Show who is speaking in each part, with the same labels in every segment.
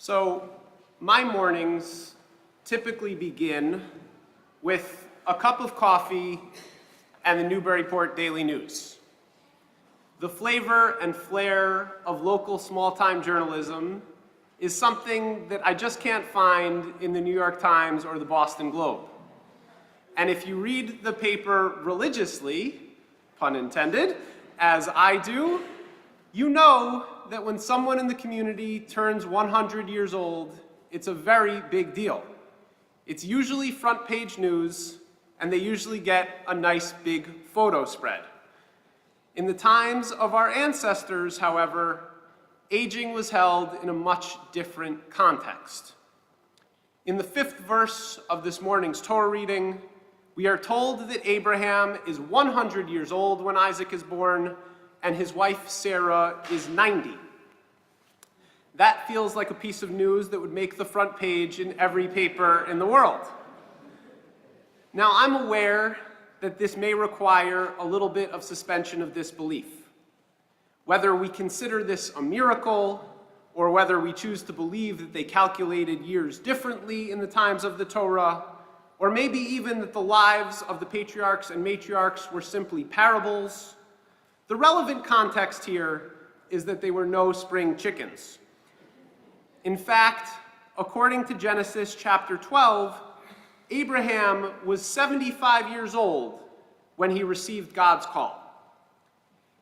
Speaker 1: So my mornings typically begin with a cup of coffee and the Newburyport Daily News. The flavor and flair of local small-time journalism is something that I just can't find in the New York Times or the Boston Globe. And if you read the paper religiously, pun intended, as I do, you know that when someone in the community turns 100 years old, it's a very big deal. It's usually front page news, and they usually get a nice big photo spread. In the times of our ancestors, however, aging was held in a much different context. In the 5th verse of this morning's Torah reading, we are told that Abraham is 100 years old when Isaac is born, and his wife Sarah is 90. That feels like a piece of news that would make the front page in every paper in the world. Now, I'm aware that this may require a little bit of suspension of disbelief. Whether we consider this a miracle, or whether we choose to believe that they calculated years differently in the times of the Torah, or maybe even that the lives of the patriarchs and matriarchs were simply parables, the relevant context here is that they were no spring chickens. In fact, according to Genesis chapter 12, Abraham was 75 years old when he received God's call.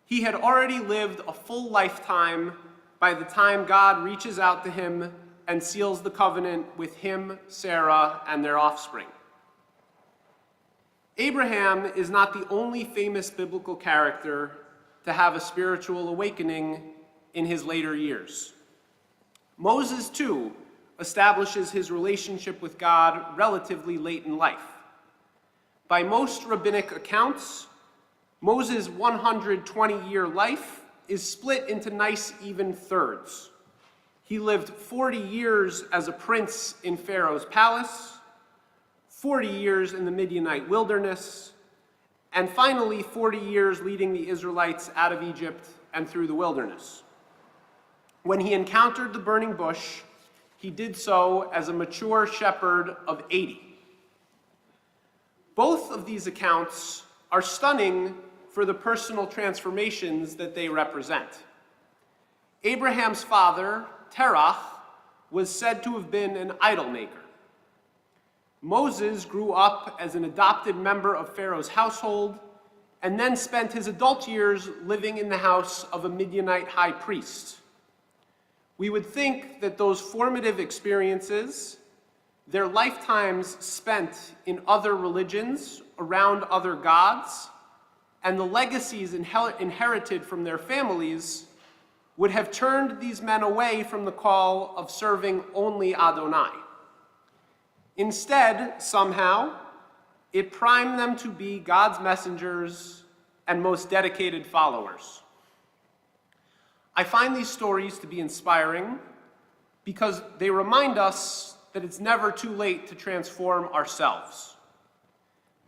Speaker 1: He had already lived a full lifetime by the time God reaches out to him and seals the covenant with him, Sarah, and their offspring. Abraham is not the only famous biblical character to have a spiritual awakening in his later years. Moses, too, establishes his relationship with God relatively late in life. By most rabbinic accounts, Moses' 120-year life is split into nice even thirds. He lived 40 years as a prince in Pharaoh's palace, 40 years in the Midianite wilderness, and finally 40 years leading the Israelites out of Egypt and through the wilderness. When he encountered the burning bush, he did so as a mature shepherd of 80. Both of these accounts are stunning for the personal transformations that they represent. Abraham's father, Terach, was said to have been an idol maker. Moses grew up as an adopted member of Pharaoh's household and then spent his adult years living in the house of a Midianite high priest. We would think that those formative experiences, their lifetimes spent in other religions, around other gods, and the legacies inherited from their families would have turned these men away from the call of serving only Adonai. Instead, somehow, it primed them to be God's messengers and most dedicated followers. I find these stories to be inspiring because they remind us that it's never too late to transform ourselves.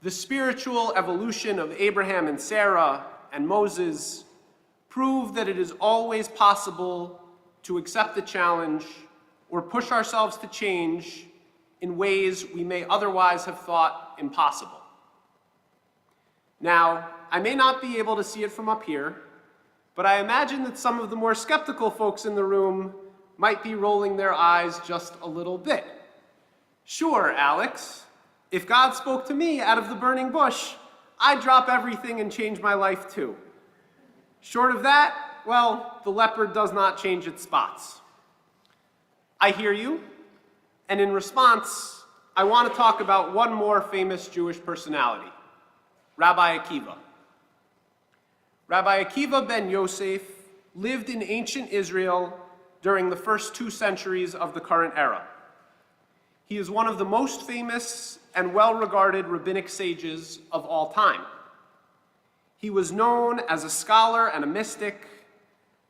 Speaker 1: The spiritual evolution of Abraham and Sarah and Moses prove that it is always possible to accept the challenge or push ourselves to change in ways we may otherwise have thought impossible. Now, I may not be able to see it from up here, but I imagine that some of the more skeptical folks in the room might be rolling their eyes just a little bit. Sure, Alex, if God spoke to me out of the burning bush, I'd drop everything and change my life too. Short of that, well, the leopard does not change its spots. I hear you, and in response, I want to talk about one more famous Jewish personality, Rabbi Akiva. Rabbi Akiva ben Yosef lived in ancient Israel during the first 2 centuries of the current era. He is one of the most famous and well-regarded rabbinic sages of all time. He was known as a scholar and a mystic,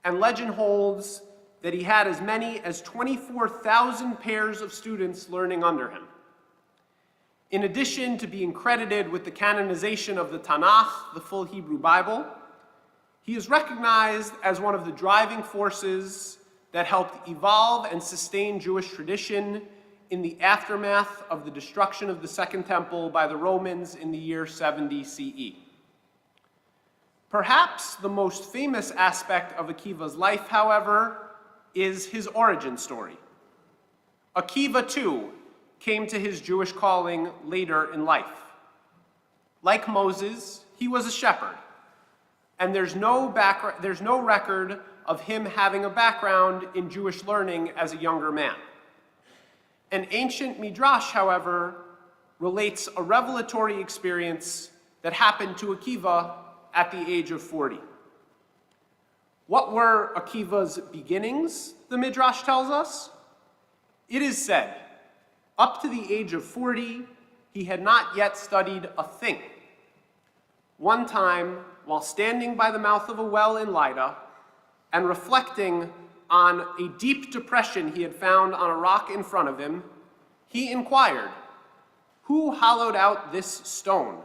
Speaker 1: and legend holds that he had as many as 24,000 pairs of students learning under him. In addition to being credited with the canonization of the Tanakh, the full Hebrew Bible, he is recognized as one of the driving forces that helped evolve and sustain Jewish tradition in the aftermath of the destruction of the Second Temple by the Romans in the year 70 CE. Perhaps the most famous aspect of Akiva's life, however, is his origin story. Akiva, too, came to his Jewish calling later in life. Like Moses, he was a shepherd, and there's no record of him having a background in Jewish learning as a younger man. An ancient midrash, however, relates a revelatory experience that happened to Akiva at the age of 40. What were Akiva's beginnings, the midrash tells us? It is said, up to the age of 40, he had not yet studied a thing. One time, while standing by the mouth of a well in Lydda and reflecting on a deep depression he had found on a rock in front of him, he inquired, "Who hollowed out this stone?"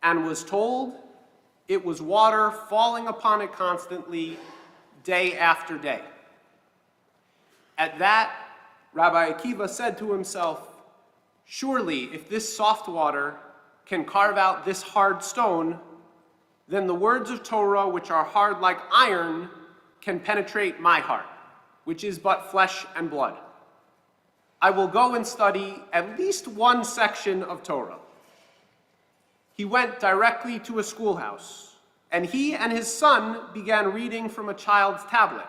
Speaker 1: And was told it was water falling upon it constantly, day after day. At that, Rabbi Akiva said to himself, "Surely, if this soft water can carve out this hard stone, then the words of Torah, which are hard like iron, can penetrate my heart, which is but flesh and blood. I will go and study at least one section of Torah." He went directly to a schoolhouse, and he and his son began reading from a child's tablet.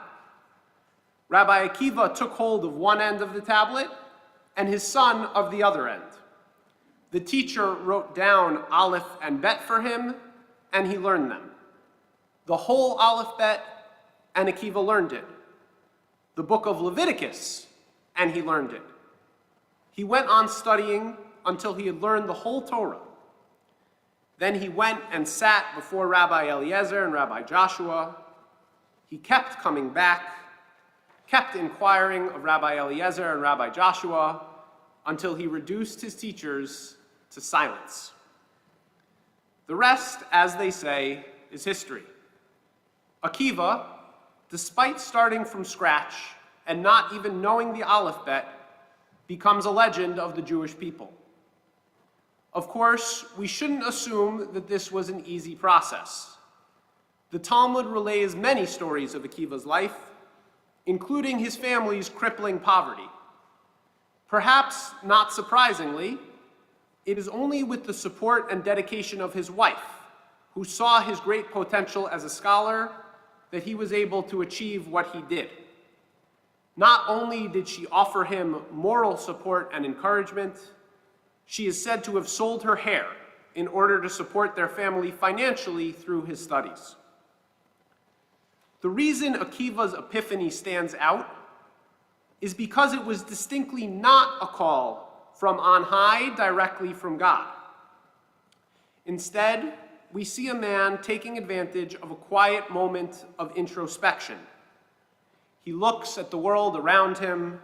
Speaker 1: Rabbi Akiva took hold of one end of the tablet, and his son of the other end. The teacher wrote down Aleph and Bet for him, and he learned them. The whole Aleph Bet, and Akiva learned it. The book of Leviticus, and he learned it. He went on studying until he had learned the whole Torah. Then he went and sat before Rabbi Eliezer and Rabbi Joshua. He kept coming back, kept inquiring of Rabbi Eliezer and Rabbi Joshua until he reduced his teachers to silence. The rest, as they say, is history. Akiva, despite starting from scratch and not even knowing the Aleph Bet, becomes a legend of the Jewish people. Of course, we shouldn't assume that this was an easy process. The Talmud relays many stories of Akiva's life, including his family's crippling poverty. Perhaps not surprisingly, it is only with the support and dedication of his wife, who saw his great potential as a scholar, that he was able to achieve what he did. Not only did she offer him moral support and encouragement, she is said to have sold her hair in order to support their family financially through his studies. The reason Akiva's Epiphany stands out is because it was distinctly not a call from on high directly from God. Instead, we see a man taking advantage of a quiet moment of introspection. He looks at the world around him,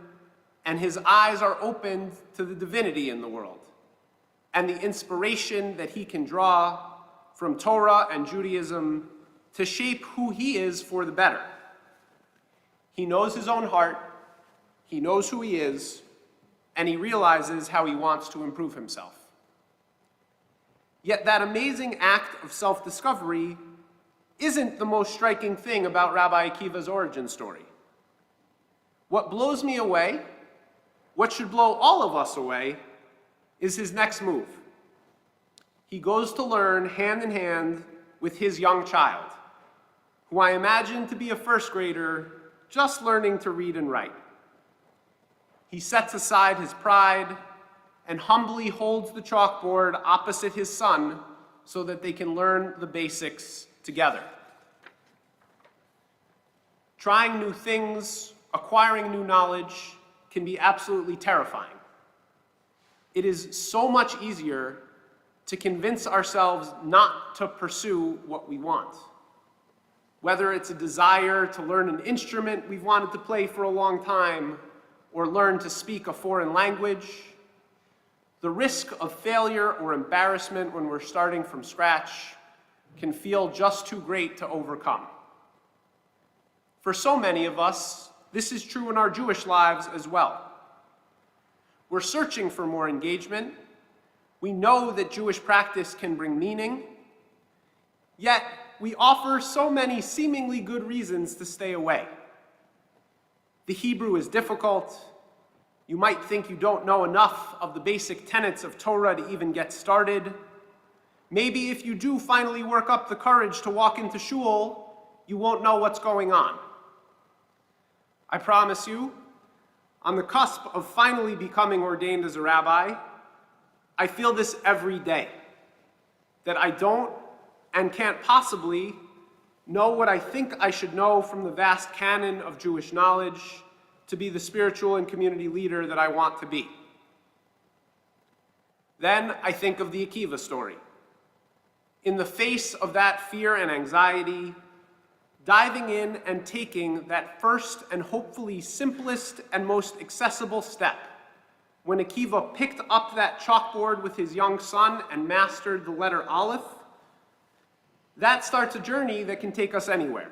Speaker 1: and his eyes are opened to the divinity in the world and the inspiration that he can draw from Torah and Judaism to shape who he is for the better. He knows his own heart, he knows who he is, and he realizes how he wants to improve himself. Yet that amazing act of self-discovery isn't the most striking thing about Rabbi Akiva's origin story. What blows me away, what should blow all of us away, is his next move. He goes to learn hand in hand with his young child, who I imagine to be a first grader just learning to read and write. He sets aside his pride and humbly holds the chalkboard opposite his son so that they can learn the basics together. Trying new things, acquiring new knowledge can be absolutely terrifying. It is so much easier to convince ourselves not to pursue what we want. Whether it's a desire to learn an instrument we've wanted to play for a long time, or learn to speak a foreign language, the risk of failure or embarrassment when we're starting from scratch can feel just too great to overcome. For so many of us, this is true in our Jewish lives as well. We're searching for more engagement. We know that Jewish practice can bring meaning, yet we offer so many seemingly good reasons to stay away. The Hebrew is difficult. You might think you don't know enough of the basic tenets of Torah to even get started. Maybe if you do finally work up the courage to walk into shul, you won't know what's going on. I promise you, on the cusp of finally becoming ordained as a rabbi, I feel this every day, that I don't and can't possibly know what I think I should know from the vast canon of Jewish knowledge to be the spiritual and community leader that I want to be. Then I think of the Akiva story. In the face of that fear and anxiety, diving in and taking that first and hopefully simplest and most accessible step, when Akiva picked up that chalkboard with his young son and mastered the letter Aleph, that starts a journey that can take us anywhere.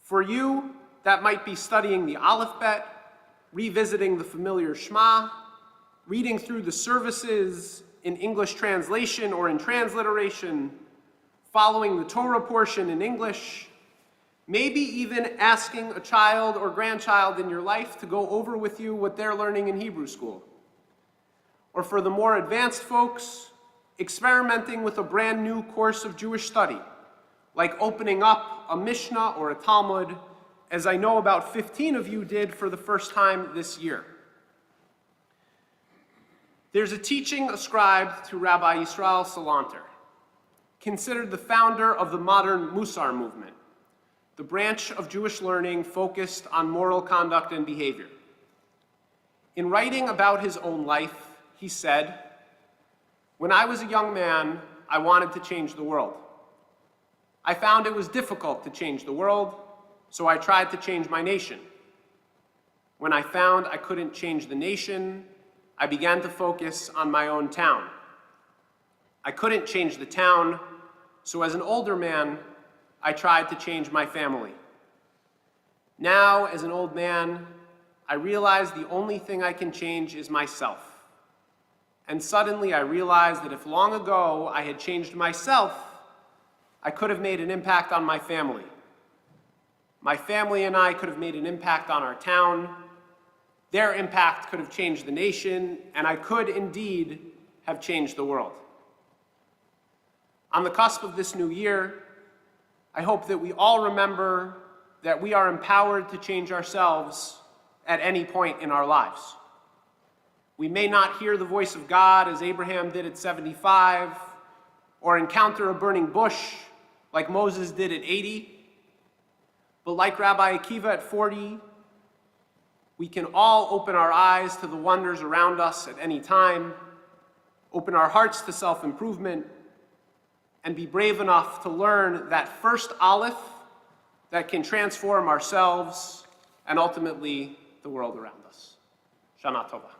Speaker 1: For you, that might be studying the Aleph-Bet, revisiting the familiar Shema, reading through the services in English translation or in transliteration, following the Torah portion in English, maybe even asking a child or grandchild in your life to go over with you what they're learning in Hebrew school. Or for the more advanced folks, experimenting with a brand new course of Jewish study, like opening up a Mishnah or a Talmud, as I know about 15 of you did for the first time this year. There's a teaching ascribed to Rabbi Yisrael Salanter, considered the founder of the modern Musar movement, the branch of Jewish learning focused on moral conduct and behavior. In writing about his own life, he said, "When I was a young man, I wanted to change the world. I found it was difficult to change the world, so I tried to change my nation. When I found I couldn't change the nation, I began to focus on my own town. I couldn't change the town, so as an older man, I tried to change my family. Now, as an old man, I realize the only thing I can change is myself. And suddenly I realized that if long ago I had changed myself, I could have made an impact on my family. My family and I could have made an impact on our town. Their impact could have changed the nation, and I could indeed have changed the world." On the cusp of this new year, I hope that we all remember that we are empowered to change ourselves at any point in our lives. We may not hear the voice of God as Abraham did at 75, or encounter a burning bush like Moses did at 80, but like Rabbi Akiva at 40, we can all open our eyes to the wonders around us at any time, open our hearts to self-improvement, and be brave enough to learn that first Aleph that can transform ourselves and ultimately the world around us. Shana Tova.